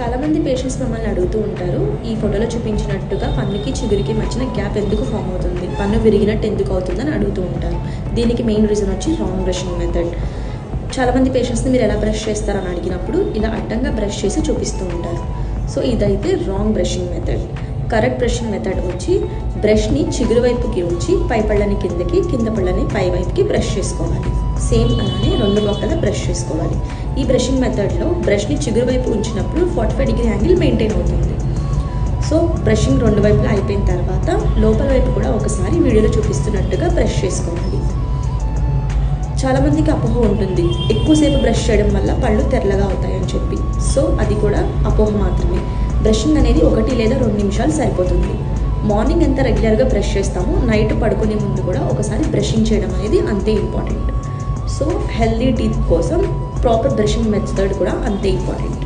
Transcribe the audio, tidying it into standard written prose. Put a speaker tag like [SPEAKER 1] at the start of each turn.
[SPEAKER 1] చాలామంది పేషెంట్స్ మమ్మల్ని అడుగుతూ ఉంటారు, ఈ ఫోటోలో చూపించినట్టుగా పన్నుకి చిగురికి మధ్యన గ్యాప్ ఎందుకు ఫామ్ అవుతుంది, పన్ను విరిగినట్టు ఎందుకు అవుతుందని అడుగుతూ ఉంటారు. దీనికి మెయిన్ రీజన్ వచ్చి రాంగ్ బ్రషింగ్ మెథడ్. చాలామంది పేషెంట్స్ని మీరు ఎలా బ్రష్ చేస్తారని అడిగినప్పుడు ఇలా అడ్డంగా బ్రష్ చేసి చూపిస్తూ ఉంటారు. సో ఇదైతే wrong brushing method. Correct brushing method వచ్చి బ్రష్ని చిగురు వైపుకి ఉంచి పై పళ్ళని కిందకి, కింద పళ్ళని పై వైపుకి బ్రష్ చేసుకోవాలి. సేమ్ అలానే రెండు పక్కల బ్రష్ చేసుకోవాలి. ఈ బ్రషింగ్ మెథడ్లో బ్రష్ని చిగురు వైపు ఉంచినప్పుడు 45 డిగ్రీ యాంగిల్ మెయింటైన్ అవుతుంది. సో బ్రషింగ్ రెండు వైపులా అయిపోయిన తర్వాత లోపల వైపు కూడా ఒకసారి వీడియోలో చూపిస్తున్నట్టుగా బ్రష్ చేసుకోవాలి. చాలామందికి అపోహ ఉంటుంది, ఎక్కువసేపు బ్రష్ చేయడం వల్ల పళ్ళు తెల్లగా అవుతాయని చెప్పి. సో అది కూడా అపోహ మాత్రమే. బ్రషింగ్ అనేది 1 లేదా 2 నిమిషాలు సరిపోతుంది. మార్నింగ్ ఎంత రెగ్యులర్గా బ్రష్ చేస్తామో నైట్ పడుకునే ముందు కూడా ఒకసారి బ్రషింగ్ చేయడం అనేది అంతే ఇంపార్టెంట్. సో హెల్దీ టీత్ కోసం ప్రాపర్ బ్రషింగ్ మెథడ్ కూడా అంతే ఇంపార్టెంట్.